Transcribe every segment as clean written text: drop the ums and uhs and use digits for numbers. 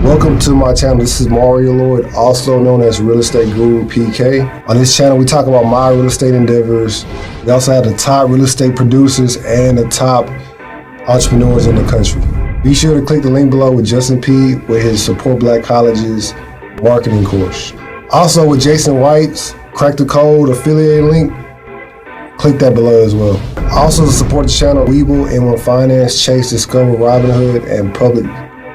Welcome to my channel. This is Mario Lloyd, also known as Real Estate Guru PK. On this channel, we talk about my real estate endeavors. We also have the top real estate producers and the top entrepreneurs in the country. Be sure to click the link below with Justin P with his Support Black Colleges marketing course. Also with Jason White's Crack the Code affiliate link, click that below as well. Also to support the channel, Webull, M1 Finance, Chase, Discover, Robinhood, and Public,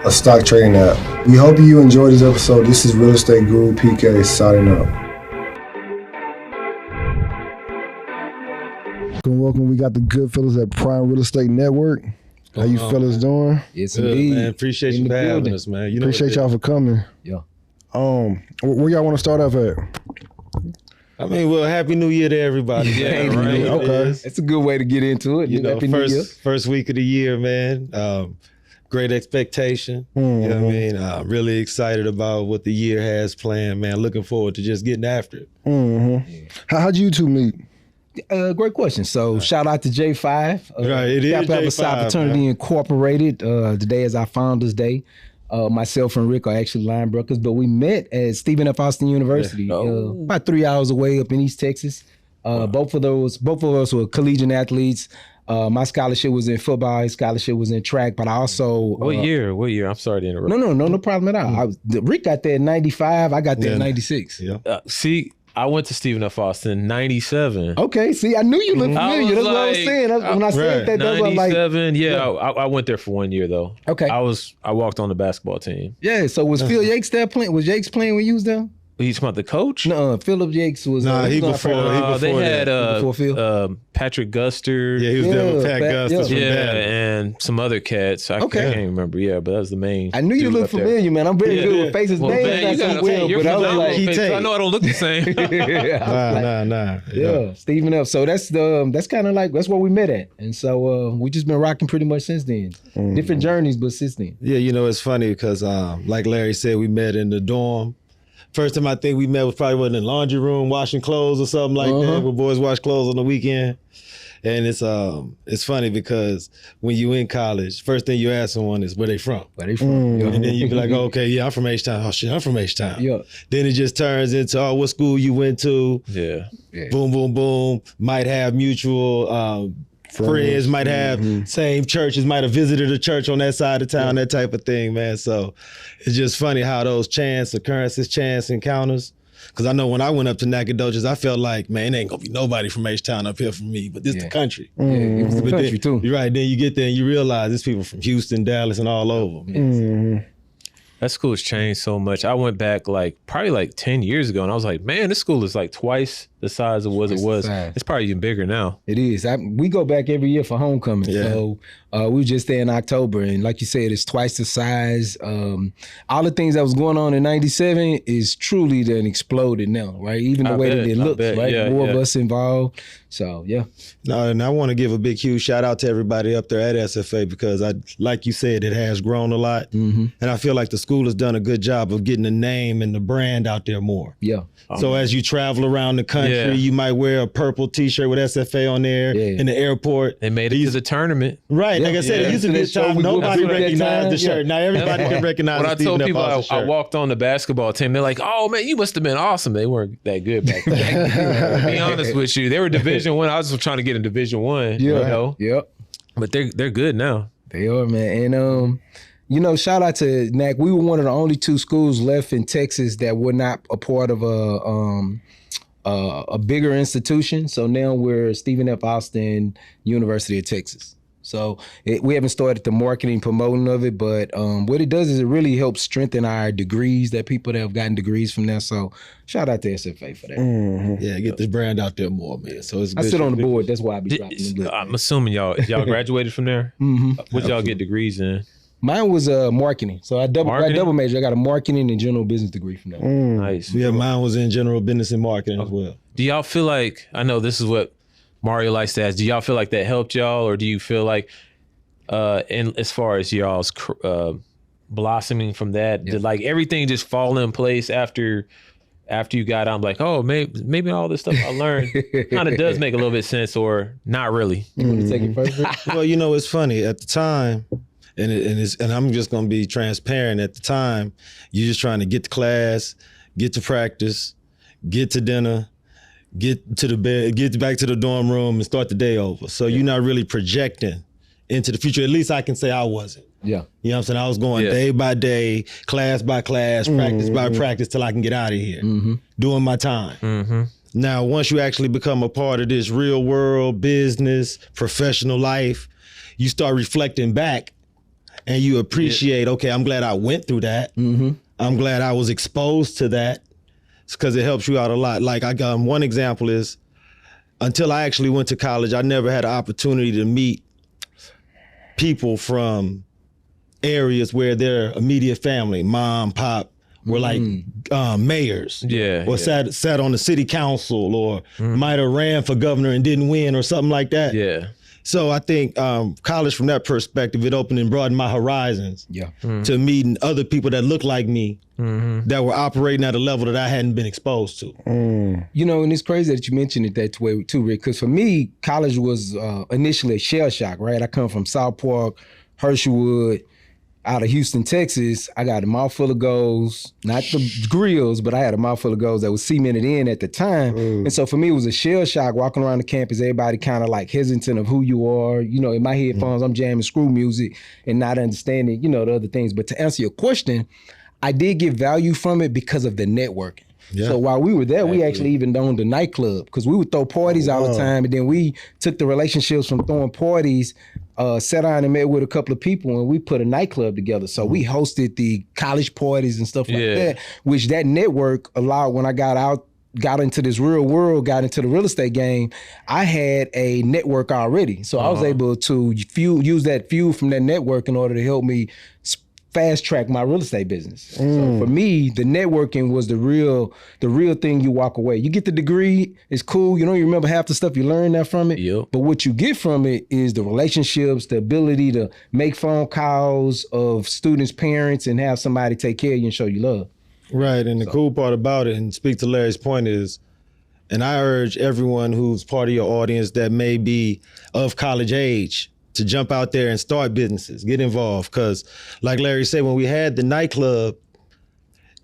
a stock trading app. We hope you enjoyed this episode. This is Real Estate Guru PK signing out. Welcome. We got the good fellas at Prime Real Estate Network. How you fellas doing? Yes, indeed. Man. Appreciate you for having us, man. Appreciate y'all for coming. Yeah. Where y'all want to start off at? I mean, well, Happy New Year to everybody. Yeah, man, right? Okay. That's a good way to get into it. You know, Happy New Year. first week of the year, man. Great expectation. You know what I mean? Really excited about what the year has planned, man. Looking forward to just getting after it. Yeah. How'd you two meet? Great question. So shout out to J5. Right, it is Capital J5, Side Fraternity man. Incorporated. Today is our Founders Day. Myself and Rick are actually line brokers, but we met at Stephen F. Austin University, about 3 hours away up in East Texas. Both of us were collegiate athletes. My scholarship was in football. His scholarship was in track, but I also What year? I'm sorry to interrupt. No problem at all. Rick got there in 95. I got there in 96. Yeah. See, I went to Stephen F. Austin, 97. Okay, see, I knew you looked familiar. That's what I was saying. When I said that, that's what I'm like. 97, I went there for 1 year though. Okay. I walked on the basketball team. Yeah, so was Phil Yates there playing? Was Yates playing when you was there? He's about the coach? No, Phillips Yates was. Nah, he was on before. our They had before Phil. Patrick Guster. Yeah, he was there with Pat Pat- Gustus from Yeah, Dallas. and some other cats. I Okay. can't remember. Yeah, but that was the main. I knew you dude looked up there. familiar, man. I'm very Yeah. good with faces. Well, names man, not you so gotta well, you're but I was familiar like, with He faces. I take. know I don't look the same. Nah. yeah, Stephen F. So that's kind of like that's where we met at, and so we just been rocking pretty much since then. Different journeys, but since then. Yeah, you know, it's funny because like Larry said, we met in the dorm. First time I think we met was probably in the laundry room washing clothes or something like that, where boys wash clothes on the weekend. And it's funny because when you in college, first thing you ask someone is where they from. Where they from? Yeah. And then you be like, oh, okay, yeah, I'm from H-Town. Oh shit, I'm from H-Town. Yeah. Then it just turns into, oh, what school you went to? Yeah. Boom, boom, boom. Might have mutual friends, might have same churches, might have visited a church on that side of town, that type of thing, man. So it's just funny how those chance occurrences, chance encounters. Because I know when I went up to Nacogdoches, I felt like, man, it ain't gonna be nobody from H-Town up here for me, but this the country. Yeah, it was the But country then, too. You're right, then you get there and you realize there's people from Houston, Dallas, and all over. That school has changed so much. I went back probably 10 years ago, and I was like, man, this school is like twice the size of what it was. It's probably even bigger now. It is. We go back every year for homecoming. Yeah. So we were just there in October, and like you said, it's twice the size. All the things that was going on in '97 is truly then exploded now, right? Even the way that it looks, right? Yeah, More of us involved. So yeah. No, and I want to give a big, huge shout out to everybody up there at SFA because like you said, it has grown a lot. And I feel like the school has done a good job of getting the name and the brand out there more. Yeah. So as you travel around the country, you might wear a purple t-shirt with SFA on there in the airport. They made it to the tournament. Right. Like I said, it used to be a time nobody recognized the shirt. Now everybody can recognize When I the told Stephen F. people Austin I shirt. walked on the basketball team, they're like, oh man, you must have been awesome. They weren't that good back then. To be honest with you. They were Division I. I was just trying to get in Division I, you know? Yep. But they're good now. They are, man. And shout out to NAC. We were one of the only two schools left in Texas that were not a part of a bigger institution. So now we're Stephen F. Austin, University of Texas. So we haven't started the marketing promoting of it, but what it does is it really helps strengthen our degrees, that people that have gotten degrees from there. So shout out to SFA for that. Yeah, get this brand out there more, man. So it's I good. sit on the board. That's why I be dropping them. I'm assuming y'all graduated from there? What y'all get degrees in? Mine was marketing. So I double major. I got a marketing and general business degree from there. Nice. Yeah, mine was in general business and marketing as well. Do y'all feel like, I know this is what Mario likes to ask, do y'all feel like that helped y'all, or do you feel like, as far as y'all's blossoming from that, did like everything just fall in place after you got out? I'm like, oh, maybe all this stuff I learned kind of does make a little bit sense, or not really. You want to take it first? Well, it's funny. At the time, And I'm just gonna be transparent. At the time, you're just trying to get to class, get to practice, get to dinner, get to the bed, get back to the dorm room, and start the day over. So you're not really projecting into the future. At least I can say I wasn't. Yeah. You know what I'm saying? I was going day by day, class by class, practice by practice till I can get out of here, doing my time. Now, once you actually become a part of this real world, business, professional life, you start reflecting back and you appreciate, okay, I'm glad I went through that. I'm glad I was exposed to that. It's because it helps you out a lot. Like I got one example is, until I actually went to college, I never had an opportunity to meet people from areas where their immediate family, mom, pop, were like mayors. Or sat on the city council or might have ran for governor and didn't win or something like that. Yeah. So I think college from that perspective, it opened and broadened my horizons to meeting other people that looked like me that were operating at a level that I hadn't been exposed to. You know, and it's crazy that you mentioned it that way too, Rick, because for me, college was initially a shell shock, right? I come from South Park, Hersheywood, out of Houston, Texas. I got a mouthful of goals, not the grills, but I had a mouthful of goals that was cemented in at the time. And so for me, it was a shell shock walking around the campus, everybody kind of like hesitant of who you are. You know, in my headphones, I'm jamming screw music and not understanding, you know, the other things. But to answer your question, I did get value from it because of the networking. So while we were there, we actually even owned a nightclub because we would throw parties all the time. And then we took the relationships from throwing parties, sat down and met with a couple of people, and we put a nightclub together. So we hosted the college parties and stuff like that, which that network allowed when I got into this real world, got into the real estate game, I had a network already. So I was able to use that fuel from that network in order to help me fast track my real estate business. So for me, the networking was the real thing you walk away. You get the degree, it's cool. You don't even remember half the stuff you learned that from it. But what you get from it is the relationships, the ability to make phone calls of students' parents and have somebody take care of you and show you love. Right, and the cool part about it, and speak to Larry's point is, and I urge everyone who's part of your audience that may be of college age to jump out there and start businesses, get involved. Because like Larry said, when we had the nightclub,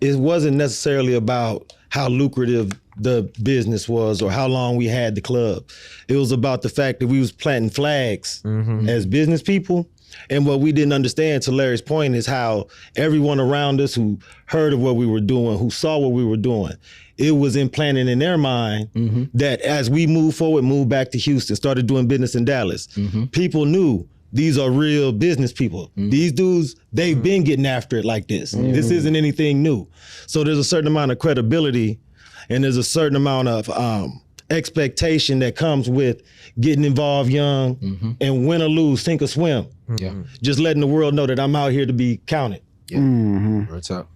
it wasn't necessarily about how lucrative the business was or how long we had the club. It was about the fact that we was planting flags as business people. And what we didn't understand, to Larry's point, is how everyone around us who heard of what we were doing, who saw what we were doing, it was implanted in their mind that as we moved forward, moved back to Houston, started doing business in Dallas, people knew these are real business people. These dudes, they've been getting after it like this. This isn't anything new. So there's a certain amount of credibility and there's a certain amount of expectation that comes with getting involved young and win or lose, sink or swim. Just letting the world know that I'm out here to be counted. What's up?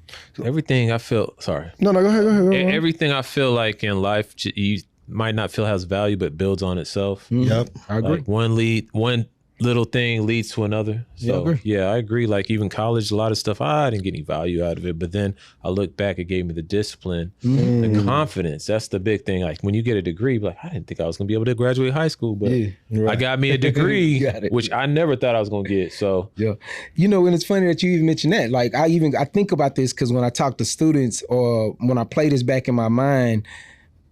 Everything I feel, sorry. No, go ahead. Everything I feel like in life, you might not feel has value, but builds on itself. Yep. I agree. Like one little thing leads to another. So yeah, I agree. Like even college, a lot of stuff, I didn't get any value out of it. But then I look back, it gave me the discipline, the confidence. That's the big thing. Like when you get a degree, like I didn't think I was gonna be able to graduate high school, but I got me a degree, which I never thought I was gonna get. So you know, and it's funny that you even mentioned that. Like I think about this because when I talk to students or when I play this back in my mind,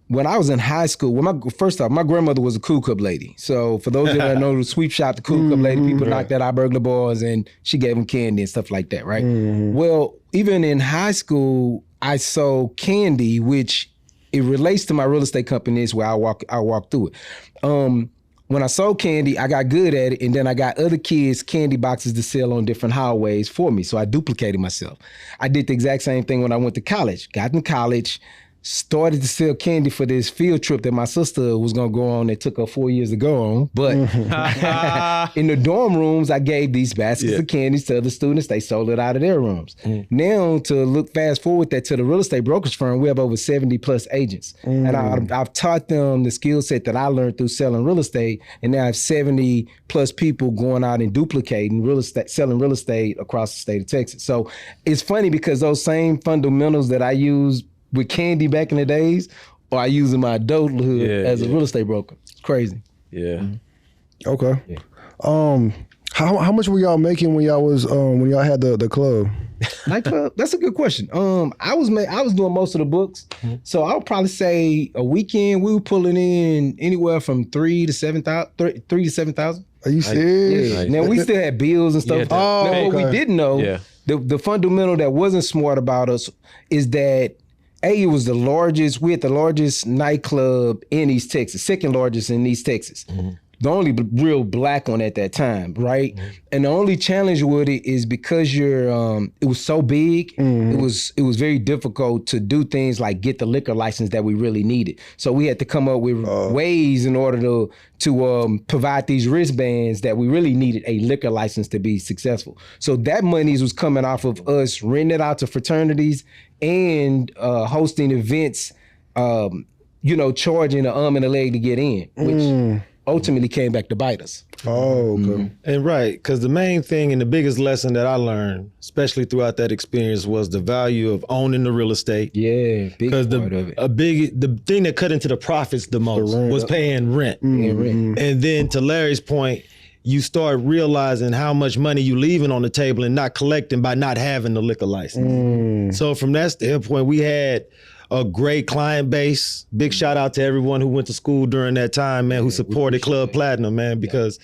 when I was in high school, first off, my grandmother was a Cool Cup lady. So for those of you that know the sweep shop, the Cool Cup lady, people knocked out our burglar bars and she gave them candy and stuff like that, right? Well, even in high school, I sold candy, which it relates to my real estate companies where I walk through it. When I sold candy, I got good at it, and then I got other kids candy boxes to sell on different hallways for me. So I duplicated myself. I did the exact same thing when I went to college. Got in college, started to sell candy for this field trip that my sister was gonna go on that took her 4 years to go on. But in the dorm rooms, I gave these baskets of candies to other students. They sold it out of their rooms. Now to fast forward that to the real estate brokerage firm, we have over 70 plus agents. And I've taught them the skill set that I learned through selling real estate. And now I have 70 plus people going out and duplicating real estate, selling real estate across the state of Texas. So it's funny because those same fundamentals that I use with candy back in the days, or I use in my adulthood as a real estate broker. It's crazy. Okay. How much were y'all making when y'all was when y'all had the club? Nightclub? That's a good question. I was doing most of the books, so I would probably say a weekend we were pulling in anywhere from 3 to 7,000. Are you serious? Yeah. Now we still had bills and stuff. Now, what we didn't know, the fundamental that wasn't smart about us is that it was the largest. We had the largest nightclub in East Texas, second largest in East Texas. The only real black one at that time, right? And the only challenge with it is because it was so big, it was very difficult to do things like get the liquor license that we really needed. So we had to come up with ways in order to provide these wristbands that we really needed a liquor license to be successful. So that money was coming off of us renting it out to fraternities and hosting events, charging an arm and a leg to get in, which ultimately came back to bite us. Oh, okay. And right, because the main thing and the biggest lesson that I learned, especially throughout that experience, was the value of owning the real estate. Yeah, big part of it. The thing that cut into the profits the most was paying rent. And then to Larry's point, you start realizing how much money you leaving on the table and not collecting by not having the liquor license. So from that standpoint, we had a great client base. Big shout out to everyone who went to school during that time, man, who supported Club Platinum, man, because,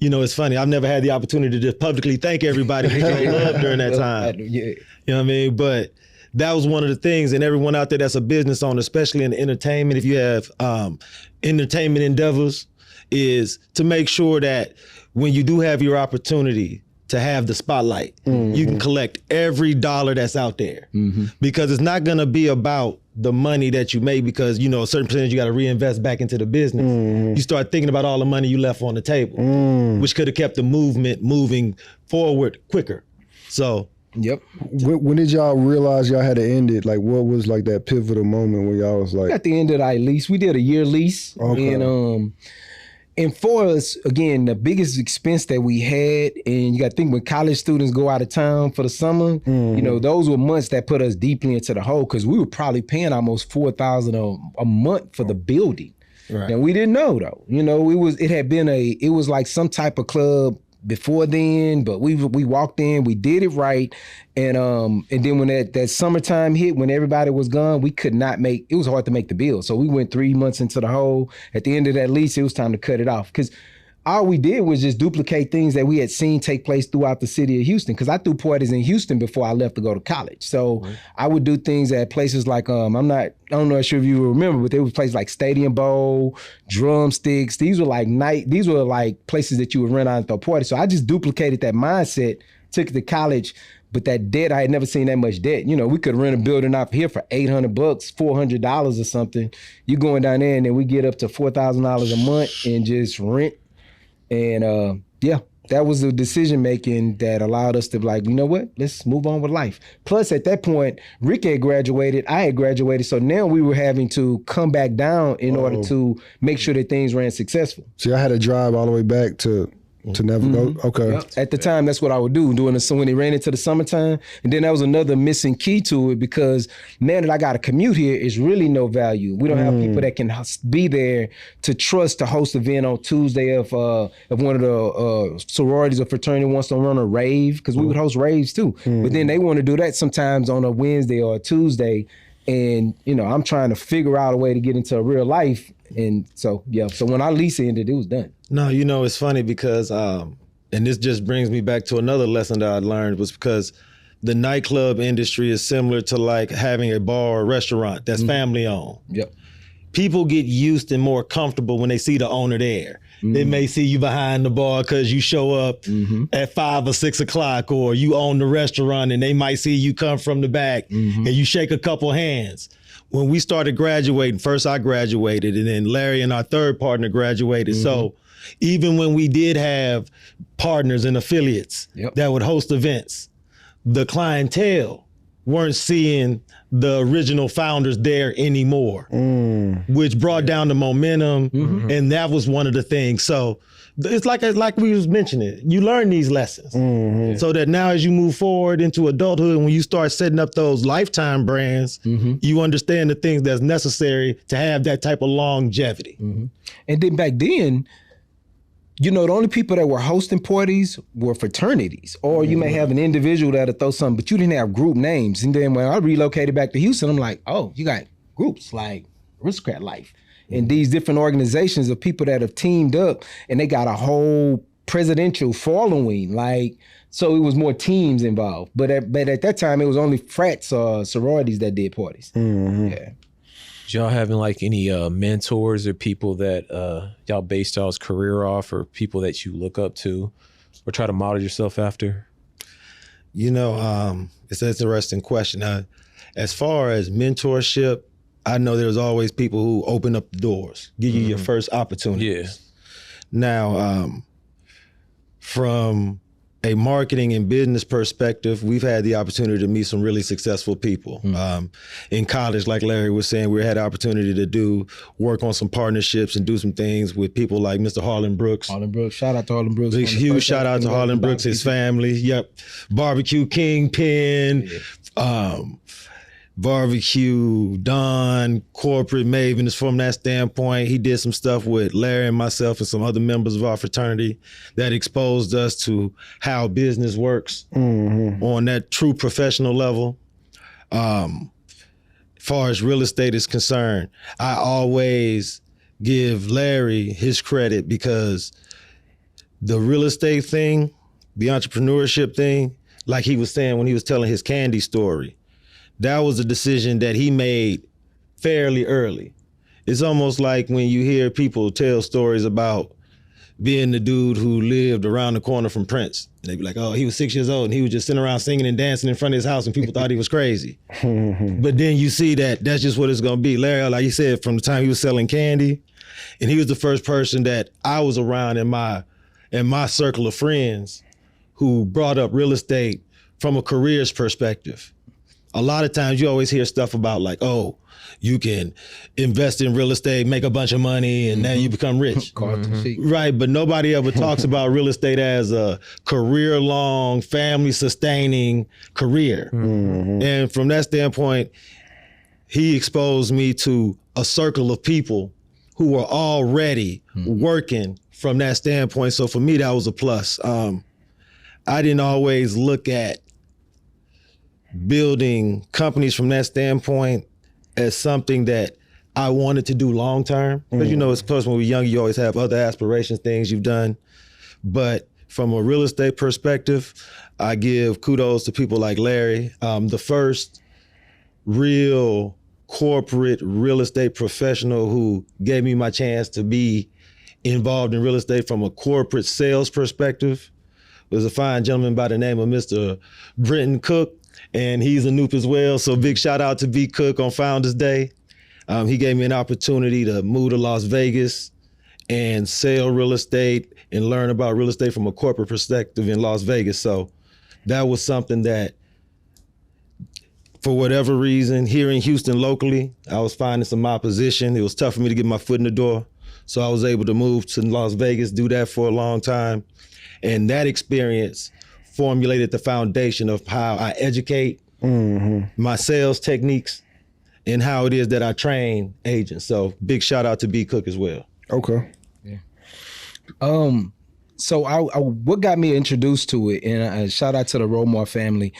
it's funny. I've never had the opportunity to just publicly thank everybody who showed love during that time. You know what I mean? But that was one of the things, and everyone out there that's a business owner, especially in the entertainment, if you have entertainment endeavors, is to make sure that when you do have your opportunity to have the spotlight, you can collect every dollar that's out there, because it's not going to be about the money that you make, because a certain percentage you got to reinvest back into the business. You start thinking about all the money you left on the table, which could have kept the movement moving forward quicker. So when did y'all realize y'all had to end it? Like, what was like that pivotal moment when y'all was like, at the end of our lease, we did a year lease, and for us, again, the biggest expense that we had, and you got to think when college students go out of town for the summer, those were months that put us deeply into the hole, because we were probably paying almost $4,000 a month for the building. Right. And we didn't know though. It was like some type of club before then, but we walked in, we did it right, and then when that summertime hit, when everybody was gone, it was hard to make the bill. So we went 3 months into the hole. At the end of that lease, it was time to cut it off, because all we did was just duplicate things that we had seen take place throughout the city of Houston, because I threw parties in Houston before I left to go to college. So I would do things at places like, I don't know if you remember, but there was places like Stadium Bowl, Drumsticks. These were like places that you would rent out and throw parties. So I just duplicated that mindset, took it to college. But that debt, I had never seen that much debt. We could rent a building out here for $800, $400 or something. You going down there and then we get up to $4,000 a month and just rent. And that was the decision making that allowed us to be like, you know what, let's move on with life. Plus at that point, Rick had graduated, I had graduated. So now we were having to come back down in order to make sure that things ran successful. So I had to drive all the way back to never go? Okay. Yep. At the time, that's what I would do when it ran into the summertime. And then that was another missing key to it, because now that I got to commute here, it's really no value. We don't have people that can be there to trust to host an event on Tuesday if one of the sororities or fraternity wants to run a rave, because we would host raves too. But then they want to do that sometimes on a Wednesday or a Tuesday. And, I'm trying to figure out a way to get into real life. And so when our lease ended, it was done. No, it's funny because, and this just brings me back to another lesson that I learned, was because the nightclub industry is similar to like having a bar or restaurant that's family owned. Yep. People get used and more comfortable when they see the owner there. They may see you behind the bar because you show up at 5 or 6 o'clock, or you own the restaurant and they might see you come from the back and you shake a couple hands. When we started graduating, first I graduated and then Larry and our third partner graduated. So even when we did have partners and affiliates that would host events, the clientele weren't seeing the original founders there anymore, which brought down the momentum. And that was one of the things. So it's like we was mentioning, you learn these lessons so that now as you move forward into adulthood, when you start setting up those lifetime brands, you understand the things that's necessary to have that type of longevity. And then back then, the only people that were hosting parties were fraternities, or you may have an individual that'll throw something, but you didn't have group names. And then when I relocated back to Houston, I'm like, oh, you got groups like Aristocrat Life and these different organizations of people that have teamed up, and they got a whole presidential following. Like, so it was more teams involved. But at that time, it was only frats or sororities that did parties. Yeah. Did y'all having like any mentors or people that y'all based y'all's career off, or people that you look up to or try to model yourself after? It's an interesting question. As far as mentorship, I know there's always people who open up the doors, give you your first opportunity. Yeah. Now, from a marketing and business perspective, we've had the opportunity to meet some really successful people. In college, like Larry was saying, we had the opportunity to work on some partnerships and do some things with people like Mr. Harlan Brooks. Shout out to Harlan Brooks. Huge shout out to Harlan Brooks, his family. Yep. Barbecue Kingpin. Barbecue Don, corporate Maven is from that standpoint. He did some stuff with Larry and myself and some other members of our fraternity that exposed us to how business works on that true professional level. As far as real estate is concerned, I always give Larry his credit, because the real estate thing, the entrepreneurship thing, like he was saying when he was telling his candy story, that was a decision that he made fairly early. It's almost like when you hear people tell stories about being the dude who lived around the corner from Prince. They'd be like, oh, he was 6 years old and he was just sitting around singing and dancing in front of his house and people thought he was crazy. But then you see that that's just what it's gonna be. Larry, like you said, from the time he was selling candy, and he was the first person that I was around in my circle of friends who brought up real estate from a careers perspective. A lot of times you always hear stuff about like, oh, you can invest in real estate, make a bunch of money, and then you become rich. Right, but nobody ever talks about real estate as a career-long, family-sustaining career. And from that standpoint, he exposed me to a circle of people who were already working from that standpoint. So for me, that was a plus. I didn't always look at building companies from that standpoint as something that I wanted to do long term. Because of course, when we're young, you always have other aspirations, things you've done. But from a real estate perspective, I give kudos to people like Larry. The first real corporate real estate professional who gave me my chance to be involved in real estate from a corporate sales perspective was a fine gentleman by the name of Mr. Brenton Cook. And he's a Noop as well. So big shout out to B. Cook on Founders Day. He gave me an opportunity to move to Las Vegas and sell real estate and learn about real estate from a corporate perspective in Las Vegas. So that was something that, for whatever reason, here in Houston locally, I was finding some opposition. It was tough for me to get my foot in the door. So I was able to move to Las Vegas, do that for a long time. And that experience formulated the foundation of how I educate, my sales techniques, and how it is that I train agents. So big shout out to B. Cook as well. Okay. Yeah. So what got me introduced to it, and shout out to the Romar family,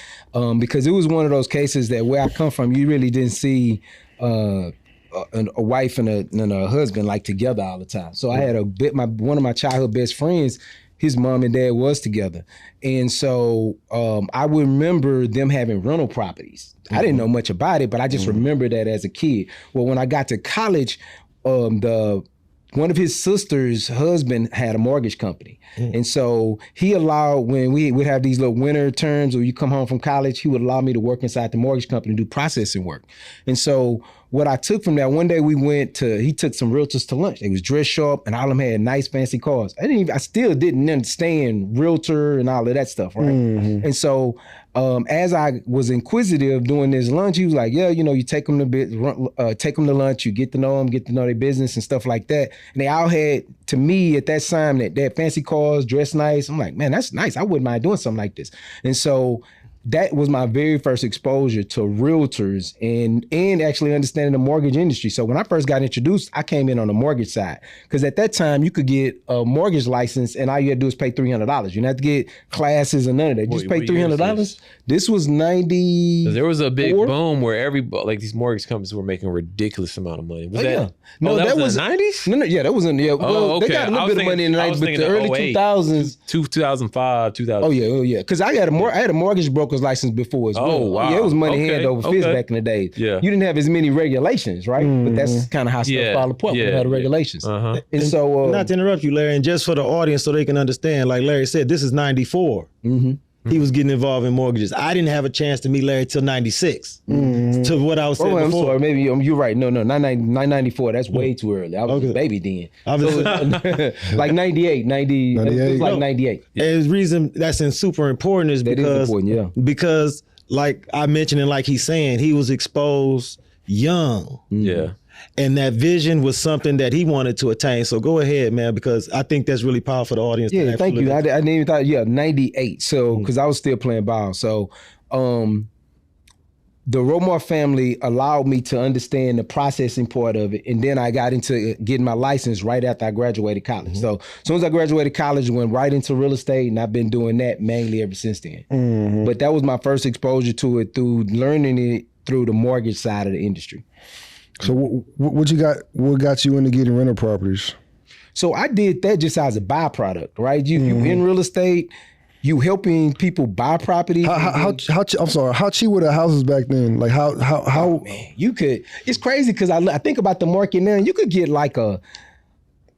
because it was one of those cases that where I come from, you really didn't see a wife and a husband like together all the time. So I had one of my childhood best friends, his mom and dad was together. And so I remember them having rental properties. I didn't know much about it, but I just remember that as a kid. Well, when I got to college, one of his sister's husband had a mortgage company. And so he allowed, when we would have these little winter terms or you come home from college, he would allow me to work inside the mortgage company and do processing work. And so what I took from that, one day he took some realtors to lunch. They was dressed sharp and all of them had nice fancy cars. I still didn't understand realtor and all of that stuff, right? And so as I was inquisitive doing this lunch, he was like, yeah, you take them to lunch, you get to know them, get to know their business and stuff like that. And they all had, to me at that time, that fancy cars, dressed nice. I'm like, man, that's nice. I wouldn't mind doing something like this. And so that was my very first exposure to realtors and actually understanding the mortgage industry. So when I first got introduced, I came in on the mortgage side because at that time you could get a mortgage license and all you had to do is pay $300. You didn't have to get classes or none of that. Just pay $300. This was 90. There was a big boom where these mortgage companies were making a ridiculous amount of money. Was that? No, that was in the 90s? No, yeah, that was in the. Well, okay. They got a little bit of money in the 90s, but the early 2000s. 2005, 2000. Oh yeah. Because I had a mortgage broker's license before as well. Oh wow. Yeah, it was money hand over fist back in the day. Yeah. You didn't have as many regulations, right? But that's kind of how stuff fall apart. We had the regulations. And so, not to interrupt you, Larry, and just for the audience so they can understand, like Larry said, this is 94. He was getting involved in mortgages. I didn't have a chance to meet Larry till 96. To what I was saying before. I'm sorry, maybe you're right. No, 994. That's way too early. I was a baby then. Like 98, 90. 98. It was like 98. And the reason that's super important is because like I mentioned and like he's saying, he was exposed young. Yeah. And that vision was something that he wanted to attain. So go ahead, man, because I think that's really powerful for the audience. Yeah, thank you. I didn't even thought, 98. So, because I was still playing ball. So, the Romar family allowed me to understand the processing part of it. And then I got into getting my license right after I graduated college. So, as soon as I graduated college, I went right into real estate, and I've been doing that mainly ever since then. But that was my first exposure to it through learning it through the mortgage side of the industry. So what got you into getting rental properties? So I did that just as a byproduct, right? You in real estate, you helping people buy property. I'm sorry, how cheap were the houses back then? Like how man, you could, it's crazy because I think about the market now, you could get like a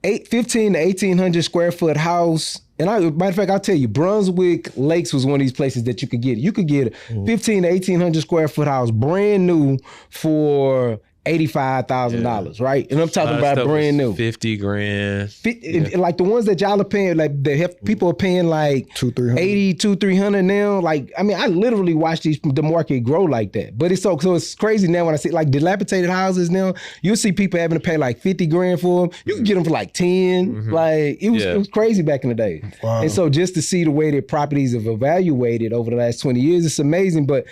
15 to 1,800 square foot house. And matter of fact, I'll tell you, Brunswick Lakes was one of these places that you could get. You could get a 15 to 1,800 square foot house brand new for $85,000, right? And I'm talking about brand new. 50 grand. Like the ones that y'all are paying, like people are paying like $200-$300 now. Like, I mean, I literally watched the market grow like that. But so it's crazy now when I see like dilapidated houses now, you'll see people having to pay like 50 grand for them. You can get them for like 10. Like it was crazy back in the day. Wow. And so just to see the way that properties have evaluated over the last 20 years, it's amazing. But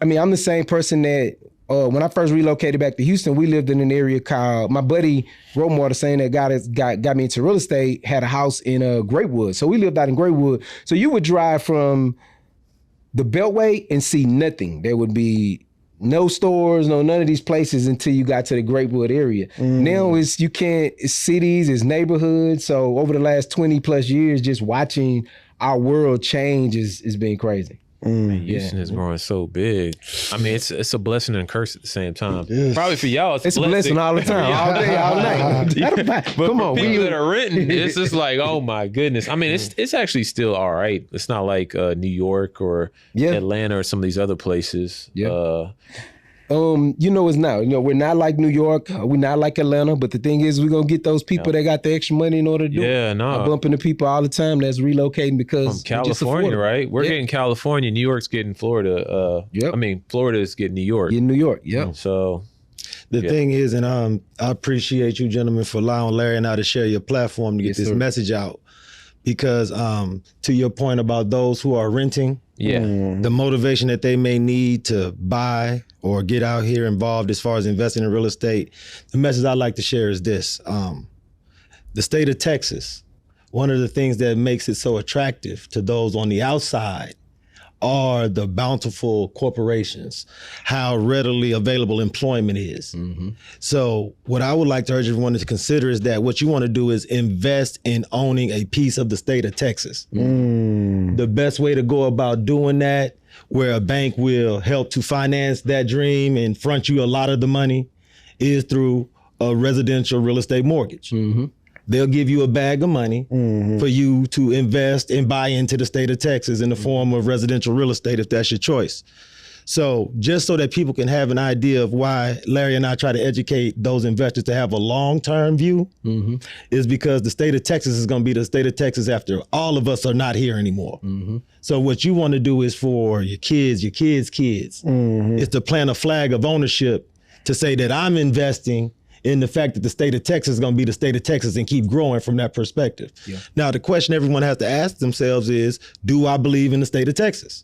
I mean, I'm the same person that when I first relocated back to Houston, we lived in an area called, my buddy Romar, the same that got me into real estate, had a house in Greatwood. So we lived out in Greatwood. So you would drive from the Beltway and see nothing. There would be no stores, none of these places until you got to the Greatwood area. Now it's cities, it's neighborhoods. So over the last 20 plus years, just watching our world change has been crazy. Houston is growing so big. I mean, it's a blessing and a curse at the same time. Yes. Probably for y'all, it's a blessing all the time, all day, all night. But come on, people that are renting, it's just like, oh my goodness. I mean, it's actually still all right. It's not like New York or Atlanta or some of these other places. It's not. We're not like New York. We're not like Atlanta. But the thing is, we're gonna get those people that got the extra money in order to do it. I'm bumping into people all the time that's relocating because from California, right? We're getting California. New York's getting Florida. I mean, Florida is getting New York. In New York, So the thing is, and I appreciate you gentlemen for allowing Larry and I to share your platform to get this message out. Because to your point about those who are renting, the motivation that they may need to buy or get out here involved as far as investing in real estate, the message I'd like to share is this. The state of Texas, one of the things that makes it so attractive to those on the outside are the bountiful corporations, how readily available employment is. So what I would like to urge everyone to consider is that what you want to do is invest in owning a piece of the state of Texas. The best way to go about doing that, where a bank will help to finance that dream and front you a lot of the money, is through a residential real estate mortgage. They'll give you a bag of money for you to invest and buy into the state of Texas in the form of residential real estate, if that's your choice. So just so that people can have an idea of why Larry and I try to educate those investors to have a long-term view, is because the state of Texas is going to be the state of Texas after all of us are not here anymore. So what you want to do is for your kids' kids, is to plant a flag of ownership to say that I'm investing in the fact that the state of Texas is going to be the state of Texas and keep growing from that perspective. Now, the question everyone has to ask themselves is, do I believe in the state of Texas?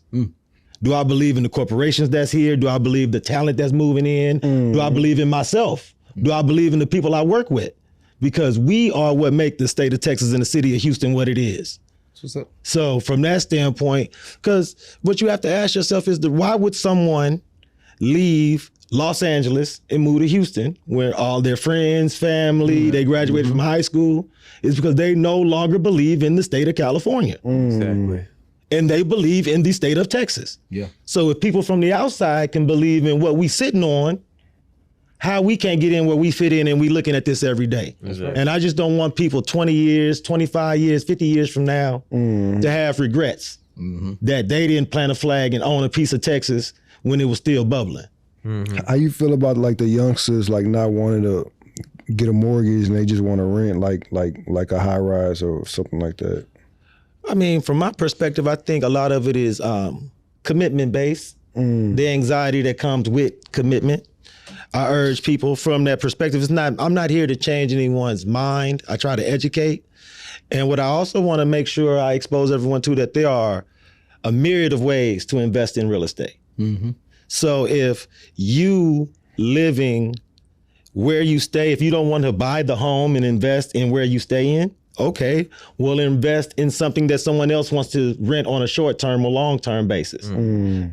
Do I believe in the corporations that's here? Do I believe the talent that's moving in? Do I believe in myself? Do I believe in the people I work with? Because we are what make the state of Texas and the city of Houston what it is. What's up? So from that standpoint, because what you have to ask yourself is why would someone leave Los Angeles and move to Houston where all their friends, family, they graduated from high school? It's because they no longer believe in the state of California. Exactly. And they believe in the state of Texas. Yeah. So if people from the outside can believe in what we sitting on, how we can't get in where we fit in, and we looking at this every day. Right. And I just don't want people 20 years, 25 years, 50 years from now to have regrets that they didn't plant a flag and own a piece of Texas when it was still bubbling. How you feel about like the youngsters like not wanting to get a mortgage and they just want to rent like a high rise or something like that? I mean, from my perspective, I think a lot of it is commitment based, the anxiety that comes with commitment. I urge people from that perspective. I'm not here to change anyone's mind. I try to educate. And what I also want to make sure I expose everyone to, that there are a myriad of ways to invest in real estate. So if you living where you stay, if you don't want to buy the home and invest in where you stay in, okay, we'll invest in something that someone else wants to rent on a short-term or long-term basis.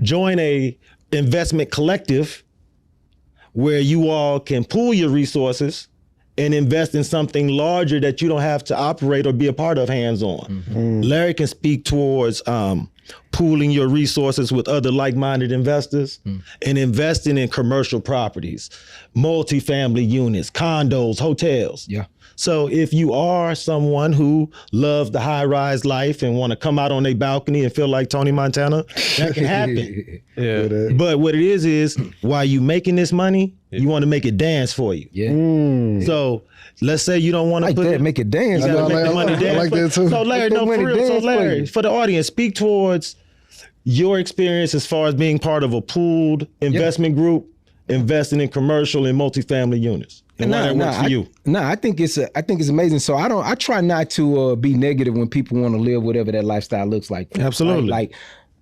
Join a investment collective where you all can pool your resources and invest in something larger that you don't have to operate or be a part of hands-on. Larry can speak towards pooling your resources with other like-minded investors and investing in commercial properties, multifamily units, condos, hotels. Yeah. So if you are someone who loves the high-rise life and want to come out on a balcony and feel like Tony Montana, that can happen. Yeah. But what it is while you making this money, you want to make it dance for you. Yeah. So let's say you don't want to Like put that, make it dance. you gotta I make the money like dance. that too. So Larry, Make that money dance so for Larry, you. for the audience, speak towards your experience as far as being part of a pooled investment group, investing in commercial and multifamily units. And why that works for you. I think it's amazing. So I try not to be negative when people want to live whatever that lifestyle looks like. Absolutely. Like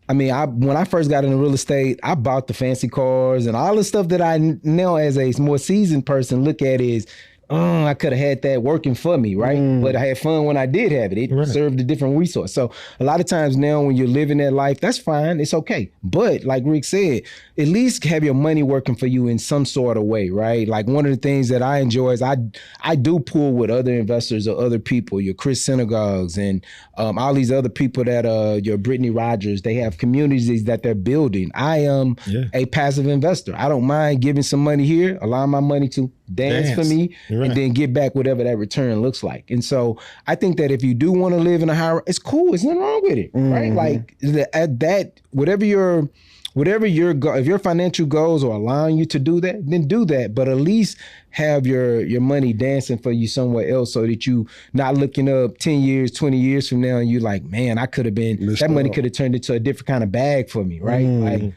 I mean, when I first got into real estate, I bought the fancy cars and all the stuff that I now as a more seasoned person look at is, I could have had that working for me, right? But I had fun when I did have it. It served a different resource. So a lot of times now when you're living that life, that's fine. It's okay. But like Rick said, at least have your money working for you in some sort of way, right? Like one of the things that I enjoy is I do pool with other investors or other people, your Chris Synagogues and all these other people that your Brittany Rogers, they have communities that they're building. I am a passive investor. I don't mind giving some money here, allowing my money to dance for me, and then get back whatever that return looks like. And so I think that if you do want to live in a high, it's cool. There's nothing wrong with it, right? Like at that, if your financial goals are allowing you to do that, then do that. But at least have your money dancing for you somewhere else so that you not looking up 10 years, 20 years from now and you like, man, I could have been, that money could have turned into a different kind of bag for me, right? Like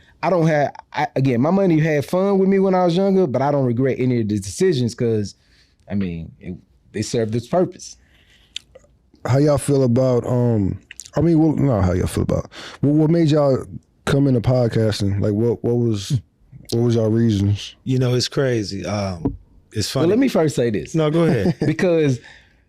again, my money had fun with me when I was younger, but I don't regret any of the decisions because, I mean, they served its purpose. How y'all feel about, not how y'all feel about, what made y'all come into podcasting? Like what was y'all reasons? You know, it's crazy. It's funny. Well, let me first say this. No, go ahead. Because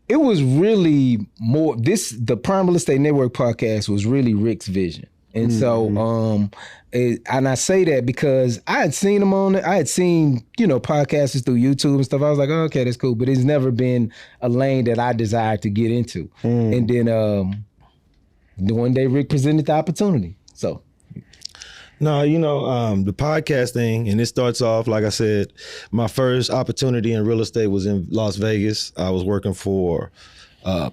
it was really more, the Prime Real Estate Network podcast was really Rick's vision. And so, and I say that because I had seen him I had seen, podcasters through YouTube and stuff. I was like, oh, okay, that's cool. But it's never been a lane that I desired to get into. And then one day Rick presented the opportunity. So. No, the podcast thing, and it starts off, like I said, my first opportunity in real estate was in Las Vegas. I was working for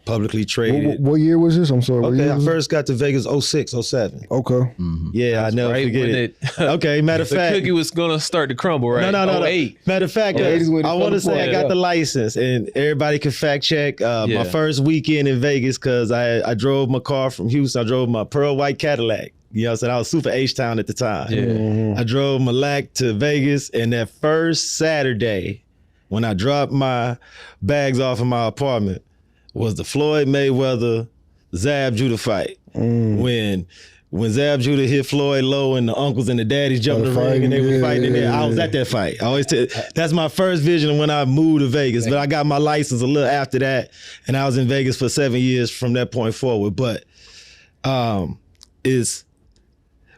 publicly traded. What year was this? I'm sorry. Okay, I first got to Vegas 06, 07. Okay. Yeah, I never forget it. Okay, matter of fact. The cookie was going to start to crumble, right? No. 08. Matter of fact, I want to say I got the license, and everybody can fact check my first weekend in Vegas because I drove my car from Houston. I drove my pearl white Cadillac. You know what I'm saying? I was super H-Town at the time. Yeah. I drove my LAC to Vegas, and that first Saturday, when I dropped my bags off in my apartment, was the Floyd Mayweather Zab Judah fight. When when Zab Judah hit Floyd Low and the uncles and the daddies jumped in the ring and they were fighting in there, I was at that fight. I always that's my first vision when I moved to Vegas. But I got my license a little after that, and I was in Vegas for 7 years from that point forward. But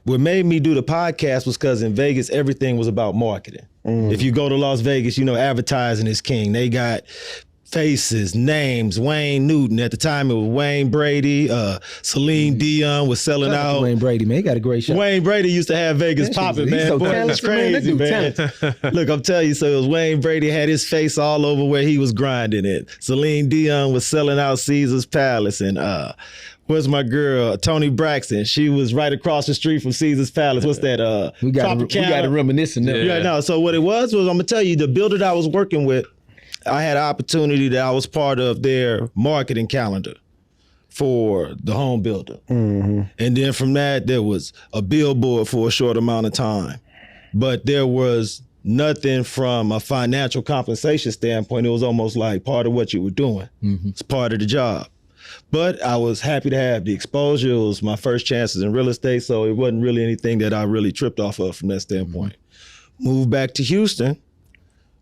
what made me do the podcast was because in Vegas, everything was about marketing. If you go to Las Vegas, you know, advertising is king. They got faces, names, Wayne Newton. At the time, it was Wayne Brady. Celine Dion was selling out. Wayne Brady, man, he got a great show. Wayne Brady used to have Vegas popping, man. So Boy, it was crazy, man. Look, I'm telling you, so it was Wayne Brady had his face all over where he was grinding it. Celine Dion was selling out Caesar's Palace, and where's my girl, Toni Braxton? She was right across the street from Caesar's Palace. What's that? We got to reminisce in there. Yeah, no. So what it was I'm gonna tell you, the builder that I was working with, I had an opportunity that I was part of their marketing calendar for the home builder. And then from that, there was a billboard for a short amount of time. But there was nothing from a financial compensation standpoint. It was almost like part of what you were doing. It's part of the job. But I was happy to have the exposure. It was my first chances in real estate, so it wasn't really anything that I really tripped off of from that standpoint. Moved back to Houston,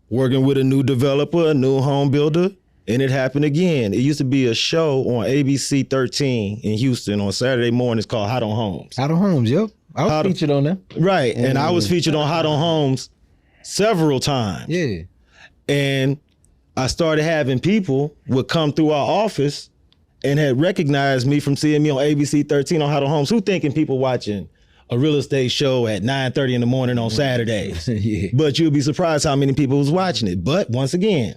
working with a new developer, a new home builder, and it happened again. It used to be a show on ABC 13 in Houston on Saturday mornings called Hot on Homes. Hot on Homes, yep. I was featured on that. Right, and I was featured on Hot on Homes several times. Yeah. And I started having people would come through our office and had recognized me from seeing me on ABC 13 on Hot on Homes. Who thinking people watching a real estate show at 9:30 in the morning on Saturdays? Yeah. But you'll be surprised how many people was watching it. But once again,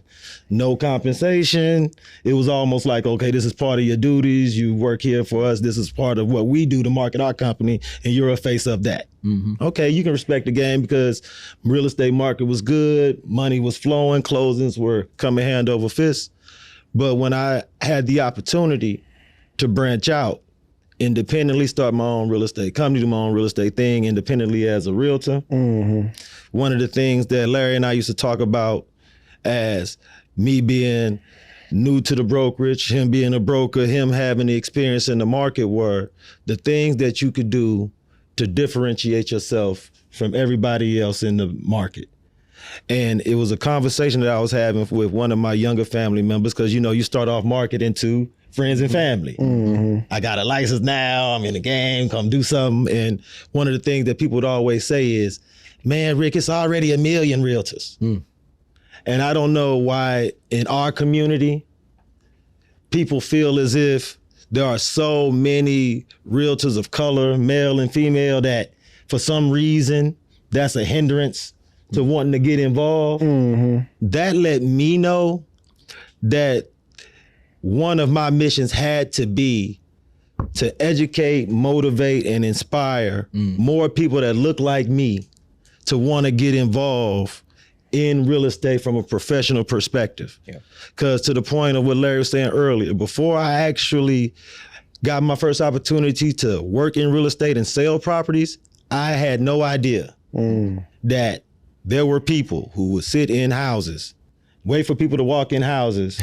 no compensation. It was almost like, okay, this is part of your duties. You work here for us. This is part of what we do to market our company, and you're a face of that. Okay, you can respect the game because real estate market was good. Money was flowing. Closings were coming hand over fist. But when I had the opportunity to branch out, independently start my own real estate company, do my own real estate thing independently as a realtor. One of the things that Larry and I used to talk about as me being new to the brokerage, him being a broker, him having the experience in the market were the things that you could do to differentiate yourself from everybody else in the market. And it was a conversation that I was having with one of my younger family members because, you know, you start off marketing to friends and family. I got a license now, I'm in the game, come do something. And one of the things that people would always say is, man, Rick, it's already 1 million realtors. And I don't know why in our community, people feel as if there are so many realtors of color, male and female, that for some reason, that's a hindrance to wanting to get involved. That let me know that one of my missions had to be to educate, motivate, and inspire more people that look like me to want to get involved in real estate from a professional perspective. Because to the point of what Larry was saying earlier, before I actually got my first opportunity to work in real estate and sell properties, I had no idea that there were people who would sit in houses, wait for people to walk in houses,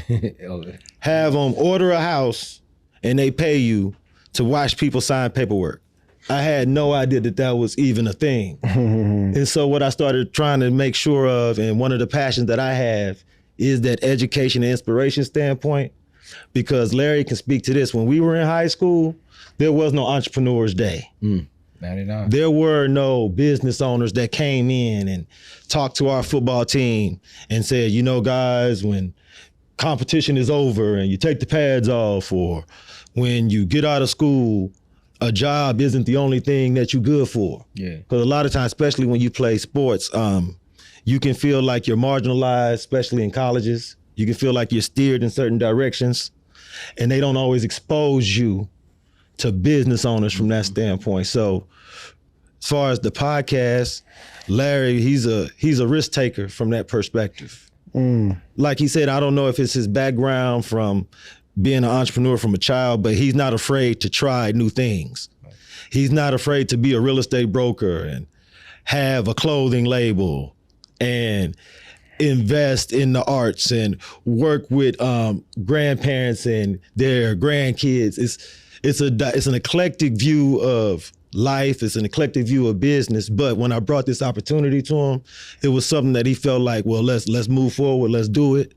have them order a house, and they pay you to watch people sign paperwork. I had no idea that that was even a thing. And so what I started trying to make sure of, and one of the passions that I have, is that education and inspiration standpoint, because Larry can speak to this. When we were in high school, there was no Entrepreneur's Day. 99. There were no business owners that came in and talked to our football team and said, you know, guys, when competition is over and you take the pads off, or when you get out of school, a job isn't the only thing that you're good for. Because a lot of times, especially when you play sports, you can feel like you're marginalized, especially in colleges. You can feel like you're steered in certain directions, and they don't always expose you to business owners from that standpoint. So as far as the podcast, Larry, he's a risk taker from that perspective. Like he said, I don't know if it's his background from being an entrepreneur from a child, but he's not afraid to try new things. He's not afraid to be a real estate broker and have a clothing label and invest in the arts and work with grandparents and their grandkids. It's an eclectic view of life. It's an eclectic view of business. But when I brought this opportunity to him, it was something that he felt like, well, let's move forward, let's do it.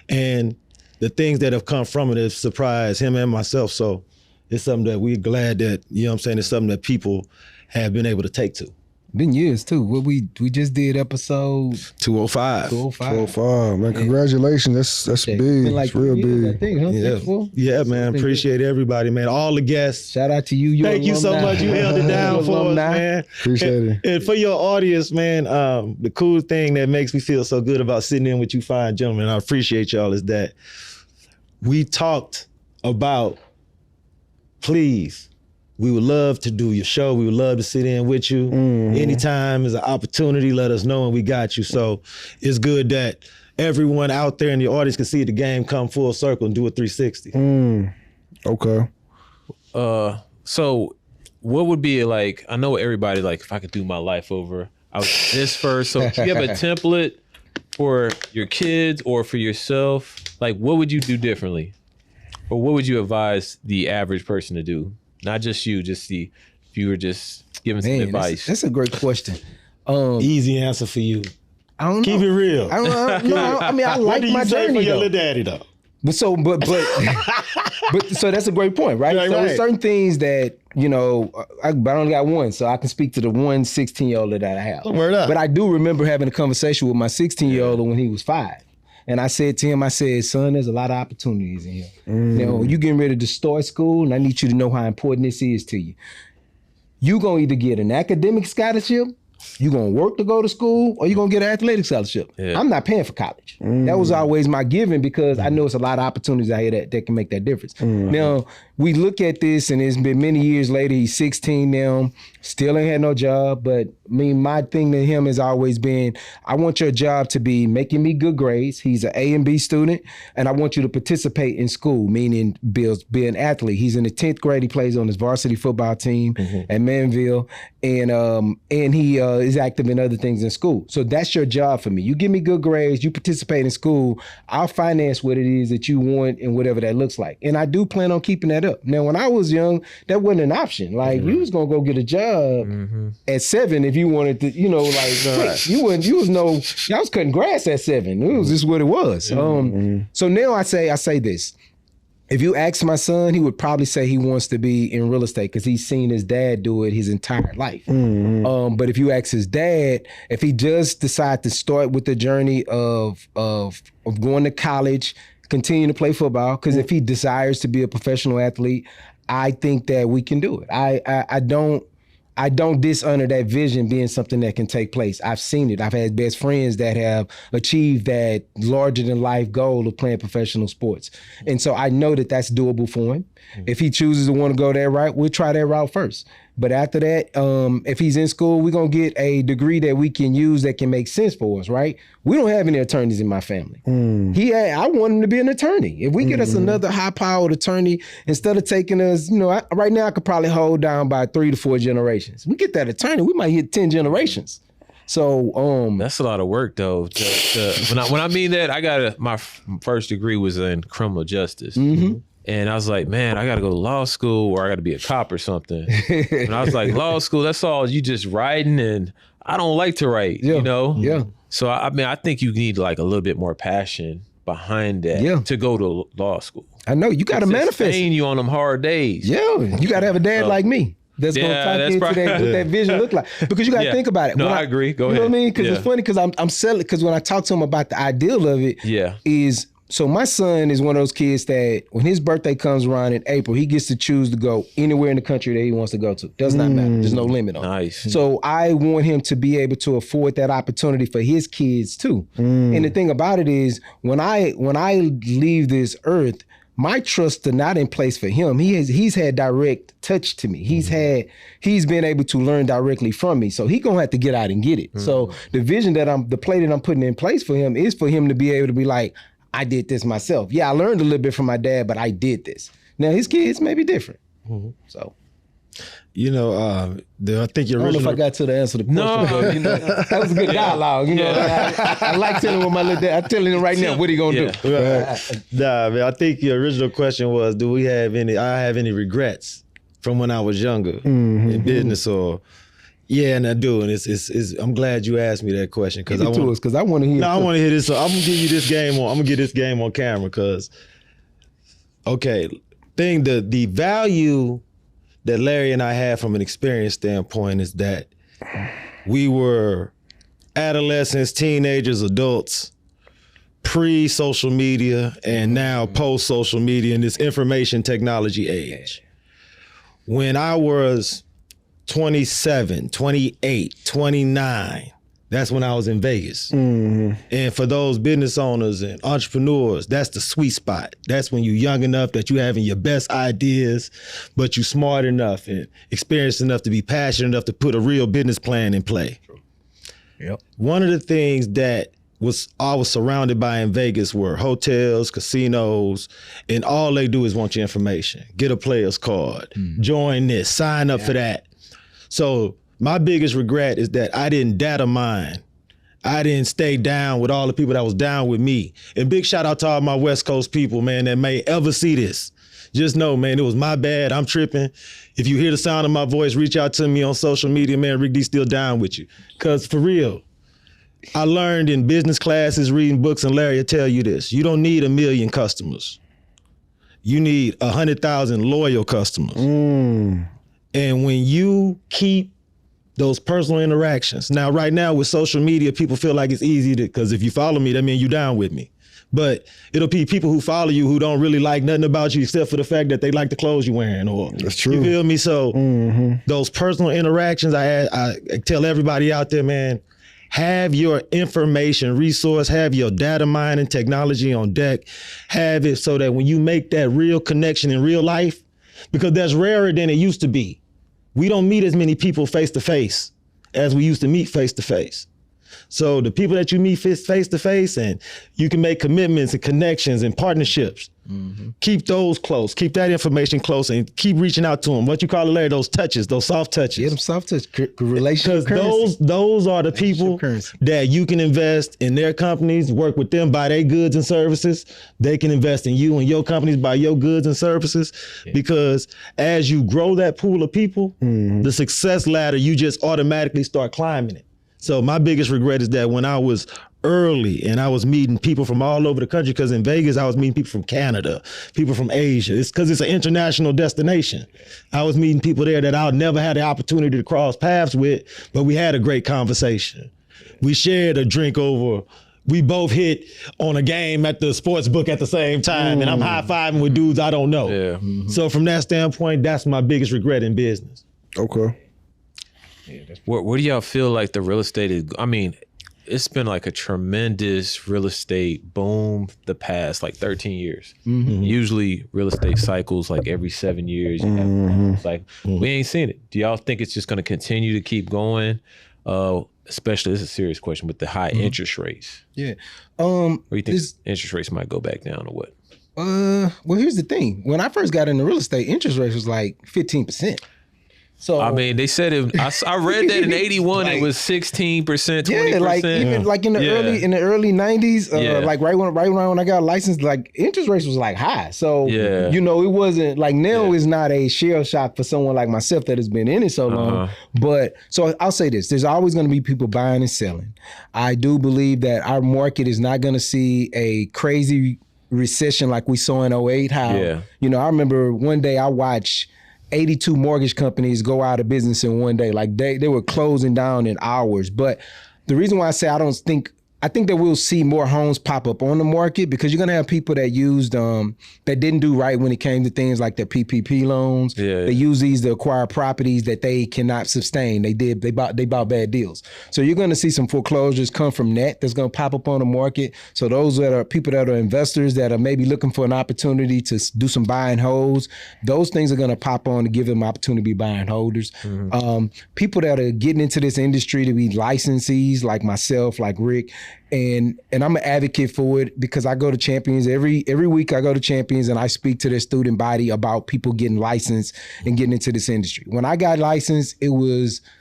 And the things that have come from it have surprised him and myself. So it's something that we're glad that, you know what I'm saying, it's something that people have been able to take to. Been years too. What we just did episode 205. 205, man. Congratulations. That's big. Been like it's real 3 years, big. I think, huh? Yeah. 3, 4? Yeah, man. Appreciate everybody, man. All the guests. Shout out to you. Thank you so much. You held it down for us, man. Appreciate it. And for your audience, man, the cool thing that makes me feel so good about sitting in with you fine gentlemen, I appreciate y'all, is that we talked about, please, we would love to do your show. We would love to sit in with you. Anytime is an opportunity, let us know and we got you. So it's good that everyone out there in the audience can see the game come full circle and do a 360. Okay. So what would be like, I know everybody, like, if I could do my life over, I would do this first. So do you have a template for your kids or for yourself? Like, what would you do differently? Or what would you advise the average person to do? Not just you, just if you were just giving some advice. That's a great question. Easy answer for you. I don't know. Keep it real. I don't know. I mean, I like my journey for your though. little daddy though? But so that's a great point, right? Right, so right. there's certain things that, you know, but I only got one, so I can speak to the one 16-year-old that I have. Word up. But I do remember having a conversation with my 16-year-old when he was 5. And I said to him, son, there's a lot of opportunities in here. Now, you getting ready to start school, and I need you to know how important this is to you. You gonna either get an academic scholarship, you gonna work to go to school, or you gonna get an athletic scholarship. Yeah. I'm not paying for college. That was always my giving, because I know it's a lot of opportunities out here that can make that difference. Now, we look at this, and it's been many years later, he's 16 now, still ain't had no job, but I mean, my thing to him has always been, I want your job to be making me good grades. He's an A and B student, and I want you to participate in school, meaning be an athlete. He's in the 10th grade. He plays on his varsity football team at Manville, and he is active in other things in school. So that's your job for me. You give me good grades, you participate in school, I'll finance what it is that you want and whatever that looks like. And I do plan on keeping that up. Now, when I was young, that wasn't an option. Like, you was gonna go get a job at 7 if you wanted to, you know, like, quick. I was cutting grass at 7. It was just what it was. So now I say this. If you ask my son, he would probably say he wants to be in real estate because he's seen his dad do it his entire life. But if you ask his dad, if he just decide to start with the journey of going to college, continue to play football, because if he desires to be a professional athlete, I think that we can do it. I don't dishonor that vision being something that can take place. I've seen it. I've had best friends that have achieved that larger than life goal of playing professional sports. And so I know that that's doable for him. If he chooses to want to go that route, we'll try that route first. But after that, if he's in school, we're going to get a degree that we can use that can make sense for us, right? We don't have any attorneys in my family. I want him to be an attorney. If we get us another high-powered attorney, instead of taking us, right now I could probably hold down by 3 to 4 generations. We get that attorney, we might hit 10 generations. So that's a lot of work, though. When I mean that, my first degree was in criminal justice. And I was like, man, I got to go to law school or I got to be a cop or something. And I was like, law school, that's all you just writing, and I don't like to write, you know? Yeah. So, I think you need like a little bit more passion behind that to go to law school. I know, you got to manifest. Sustain you on them hard days. Yeah, you got to have a dad like me. That's going to talk into that, what that vision look like. Because you got to think about it. No, I agree. Go ahead. You know what I mean? Because it's funny because I'm selling, because when I talk to him about the ideal of it is, so my son is one of those kids that when his birthday comes around in April, he gets to choose to go anywhere in the country that he wants to go to. Does not matter. There's no limit on it. So I want him to be able to afford that opportunity for his kids too. And the thing about it is when I leave this earth, my trusts are not in place for him. He's had direct touch to me. He's been able to learn directly from me. So he gonna have to get out and get it. So the vision the play that I'm putting in place for him is for him to be able to be like, I did this myself. Yeah, I learned a little bit from my dad, but I did this. Now his kids may be different. So, I think your original. I don't know if I got to the answer to the question. No, that was a good dialogue. I like telling with my little dad. I'm telling him right now what he gonna do. Nah, man. I think your original question was, do I have any regrets from when I was younger in business or. Yeah, and I do, and it's. I'm glad you asked me that question because I want to hear. No, I want to hear this. So I'm gonna give you this game on. I'm gonna get this game on camera because, the value that Larry and I had from an experience standpoint is that we were adolescents, teenagers, adults, pre-social media, and now post-social media in this information technology age. When I was 27, 28, 29. That's when I was in Vegas. And for those business owners and entrepreneurs, that's the sweet spot. That's when you're young enough that you're having your best ideas, but you're smart enough and experienced enough to be passionate enough to put a real business plan in play. Yep. One of the things that I was surrounded by in Vegas were hotels, casinos, and all they do is want your information. Get a player's card, join this, sign up for that. So my biggest regret is that I didn't data mine. I didn't stay down with all the people that was down with me. And big shout out to all my West Coast people, man, that may ever see this. Just know, man, it was my bad. I'm tripping. If you hear the sound of my voice, reach out to me on social media, man. Rick D still down with you. Because for real, I learned in business classes, reading books, and Larry will tell you this. You don't need 1 million customers. You need 100,000 loyal customers. And when you keep those personal interactions. Now, right now with social media, people feel like it's easy because if you follow me, that means you down with me. But it'll be people who follow you who don't really like nothing about you except for the fact that they like the clothes you're wearing. Or that's true. You feel me? So those personal interactions, I tell everybody out there, man, have your information resource, have your data mining technology on deck, have it so that when you make that real connection in real life, because that's rarer than it used to be. We don't meet as many people face to face as we used to meet face to face. So the people that you meet face to face and you can make commitments and connections and partnerships, keep those close, keep that information close and keep reaching out to them. What you call it, Larry, those touches, those soft touches. Yeah, them soft touch relationship Because those are the people that you can invest in their companies, work with them, buy their goods and services. They can invest in you and your companies, buy your goods and services. Because as you grow that pool of people, the success ladder, you just automatically start climbing it. So my biggest regret is that when I was early and I was meeting people from all over the country, because in Vegas, I was meeting people from Canada, people from Asia. It's because it's an international destination. I was meeting people there that I never had the opportunity to cross paths with, but we had a great conversation. We shared a drink over. We both hit on a game at the sports book at the same time, and I'm high-fiving with dudes I don't know. Yeah. So from that standpoint, that's my biggest regret in business. Okay. Where do y'all feel like the real estate is? I mean, it's been like a tremendous real estate boom the past like 13 years. Usually real estate cycles like every 7 years. You have like we ain't seen it. Do y'all think it's just going to continue to keep going? Especially, this is a serious question with the high interest rates. Yeah. Or you think interest rates might go back down or what? Well, here's the thing. When I first got into real estate, interest rates was like 15%. So I mean, they said it. I read that in '81 it was 16%, 20%. Yeah, like even like in the early '90s, like right around when I got licensed, like interest rates was like high. So you know, it wasn't like now is not a shell shock for someone like myself that has been in it so long. But so I'll say this: there's always going to be people buying and selling. I do believe that our market is not going to see a crazy recession like we saw in 08. You know, I remember one day I watched 82 mortgage companies go out of business in one day. Like they were closing down in hours. But the reason why I say I think that we'll see more homes pop up on the market because you're gonna have people that used that didn't do right when it came to things like the PPP loans. They use these to acquire properties that they cannot sustain. They bought bad deals. So you're gonna see some foreclosures come from that that's gonna pop up on the market. So those that are people that are investors that are maybe looking for an opportunity to do some buy and holds, those things are gonna pop on to give them opportunity to be buy and holders. People that are getting into this industry to be licensees like myself, like Rick, and I'm an advocate for it because I go to Champions every week. I go to Champions and I speak to their student body about people getting licensed and getting into this industry. When I got licensed, I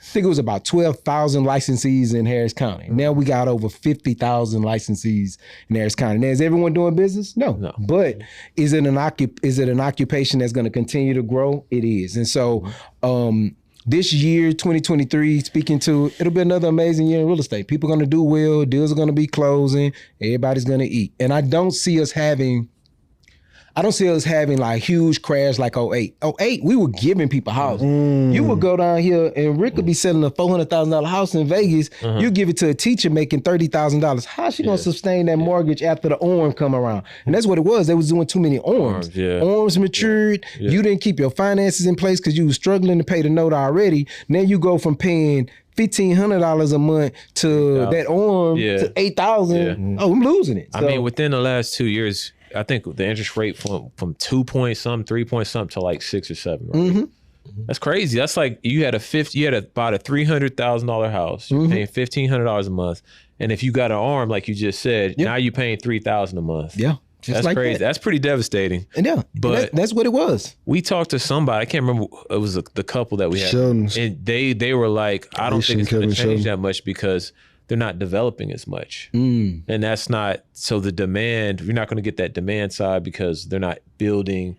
think it was about 12,000 licensees in Harris County. Now we got over 50,000 licensees in Harris County. Now, is everyone doing business? No. But is it an occupation that's going to continue to grow? It is. And so this year, 2023, it'll be another amazing year in real estate. People are going to do well. Deals are going to be closing. Everybody's going to eat. And I don't see us having like huge crash like 08. 08, we were giving people houses. You would go down here and Rick would be selling a $400,000 house in Vegas. You give it to a teacher making $30,000. How's she gonna sustain that mortgage after the ORM come around? And that's what it was. They was doing too many ORMs. ORMs matured. You didn't keep your finances in place because you was struggling to pay the note already. Now you go from paying $1,500 a month to that ORM to $8,000. Oh, I'm losing it. I mean, within the last 2 years, I think the interest rate from 2 point something, 3 point something to like 6 or 7. Right? That's crazy. That's like you had about a $300,000 house. You're paying $1,500 a month, and if you got an ARM, like you just said, now you're paying $3,000 a month. Yeah, that's like crazy. That's pretty devastating. And but that's what it was. We talked to somebody. I can't remember. It was the couple that we had, Sheldon's. and they were like, I don't think it's going to change that much because they're not developing as much. And that's not, so the demand, you're not going to get that demand side because they're not building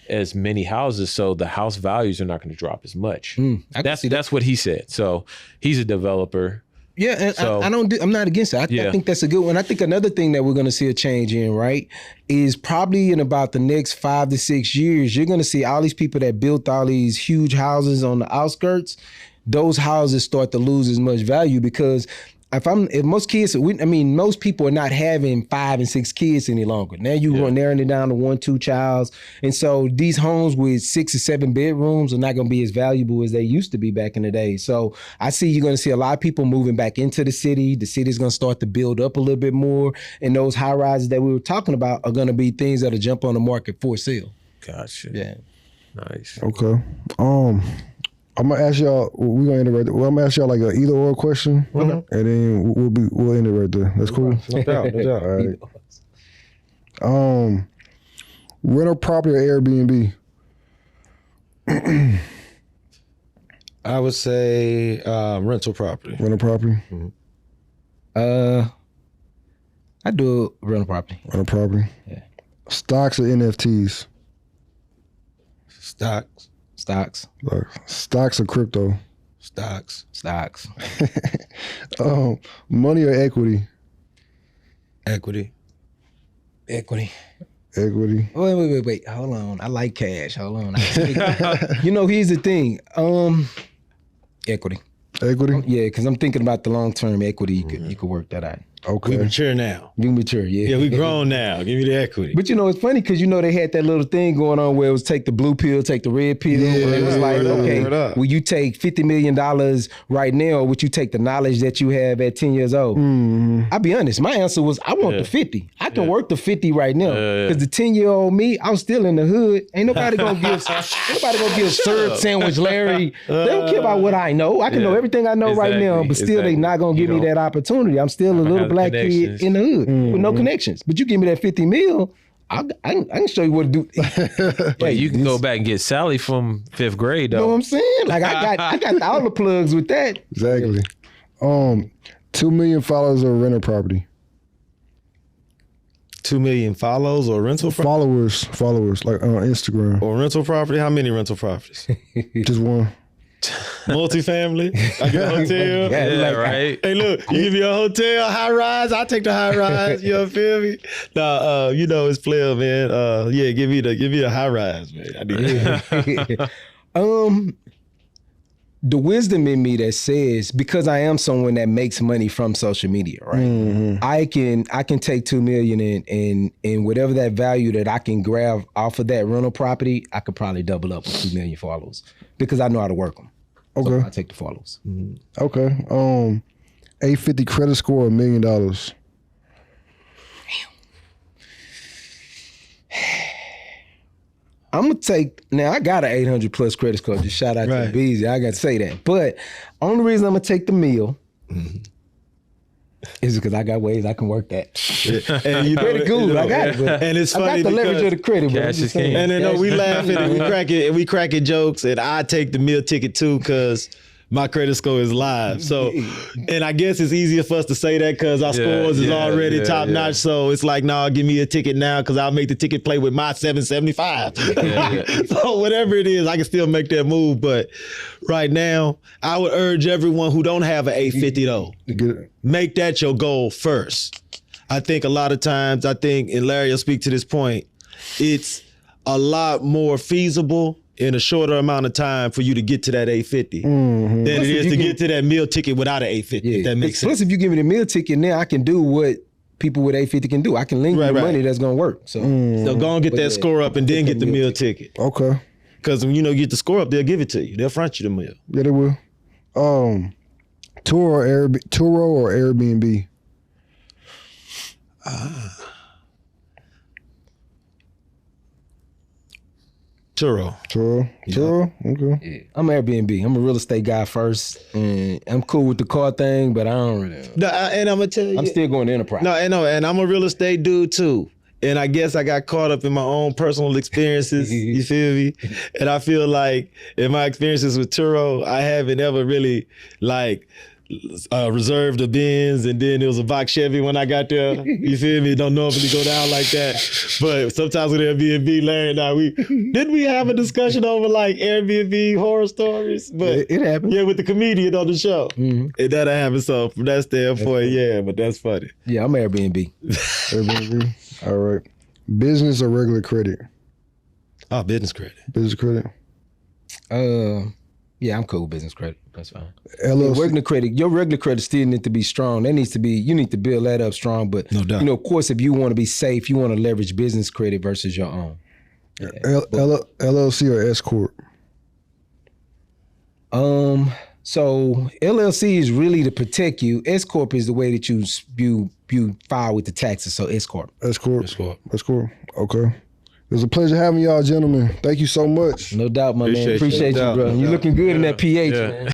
as many houses. So the house values are not going to drop as much. That's what he said. So he's a developer. Yeah, and so, I'm not against it. I think that's a good one. I think another thing that we're going to see a change in, right, is probably in about the next 5 to 6 years, you're going to see all these people that built all these huge houses on the outskirts, those houses start to lose as much value because if most people are not having 5 and 6 kids any longer. Now you are narrowing it down to 1, 2 childs. And so these homes with 6 or 7 bedrooms are not going to be as valuable as they used to be back in the day. So I see you're going to see a lot of people moving back into the city. The city's going to start to build up a little bit more. And those high rises that we were talking about are going to be things that'll jump on the market for sale. Gotcha. Yeah. Nice. Okay. I'm gonna ask y'all. We're gonna end it right there. Well, I'm gonna ask y'all like an either or question, and then we'll end it right there. That's cool. No doubt. All right. Rental property or Airbnb? I would say rental property. Rental property. I do rental property. Rental property. Yeah. Stocks or NFTs? Stocks. Stocks or crypto? Stocks. Money or equity? Equity. Wait. Hold on. I like cash. Hold on. Here's the thing. Equity. Yeah, because I'm thinking about the long-term equity. You could work that out. Okay. We mature now. You mature, yeah. Yeah, we grown now. Give me the equity. But it's funny because they had that little thing going on where it was take the blue pill, take the red pill. Yeah, it was like, okay, will you take $50 million right now, or would you take the knowledge that you have at 10 years old? I'll be honest. My answer was I want the 50. I can work the 50 right now. Because the 10-year-old me, I'm still in the hood. Ain't nobody gonna give syrup sandwich Larry. They don't care about what I know. I can know everything I know right now, but still they not gonna give me that opportunity. I'm still a little black kid in the hood with no connections. But you give me that 50 mil, I can show you what to do. Hey, you can go back and get Sally from 5th grade though. You know what I'm saying? Like I got all the plugs with that. Exactly. 2 million followers or rental property? 2 million follows or rental property? Followers like on Instagram. Or rental property? How many rental properties? Just one. Multifamily? I get a hotel? Yeah, right. Hey, look, you give me a hotel, high rise, I'll take the high rise. You feel me? Nah, it's player, man. Give me a high rise, man. I need the wisdom in me that says, because I am someone that makes money from social media, right? I can take 2 million and whatever that value that I can grab off of that rental property, I could probably double up with 2 million followers because I know how to work them. Okay. So I take the follows. Okay. 850 credit score, $1 million. Damn. I'm gonna take, now I got an 800 plus credit score, just shout out to Beezy, I gotta say that. But only reason I'm gonna take the meal It's because I got ways I can work that. And you know, Pretty good. I got it. But and it's I funny got the leverage because of the credit. But I'm cash just is saying. king. and then we laughing and we cracking jokes, and I take the meal ticket too because my credit score is live. So, and I guess it's easier for us to say that because our scores is already top notch. So it's like, nah, give me a ticket now because I'll make the ticket play with my 775. So whatever it is, I can still make that move. But right now, I would urge everyone who don't have an 850 though, make that your goal first. I think a lot of times, and Larry will speak to this point, it's a lot more feasible in a shorter amount of time for you to get to that 850 than it is to get to that meal ticket without an 850. If that makes sense. Plus, if you give me the meal ticket now, I can do what people with 850 can do. I can link you money that's gonna work. So go and get that score up and then get the meal ticket. Okay. Because when you get the score up, they'll give it to you. They'll front you the meal. Yeah, they will. Turo or Airbnb? Turo. Okay. yeah. I'm Airbnb. I'm a real estate guy first, and I'm cool with the car thing, but I don't really. And I'm gonna tell you, I'm still going to enterprise. No, and I'm a real estate dude too. And I guess I got caught up in my own personal experiences. You feel me? And I feel like in my experiences with Turo, I haven't ever really reserved the Benz, and then it was a Box Chevy when I got there. You feel me? Don't normally go down like that. But sometimes with Airbnb, Larry and I, didn't we have a discussion over like Airbnb horror stories? But it happened. Yeah, with the comedian on the show. Mm-hmm. And that happened. So from that standpoint, but that's funny. Yeah, I'm Airbnb. Airbnb. All right. Business or regular credit? Oh, business credit. Business credit. Yeah, I'm cool with business credit. That's fine. LLC. Regular credit, your regular credit still need to be strong. You need to build that up strong. But no doubt. Of course, if you want to be safe, you want to leverage business credit versus your own. LLC or S Corp? So LLC is really to protect you. S Corp is the way that you file with the taxes. So S Corp. S Corp. Okay. It was a pleasure having y'all, gentlemen. Thank you so much. No doubt, my man. Appreciate you, bro. No You're looking good in that PH, man.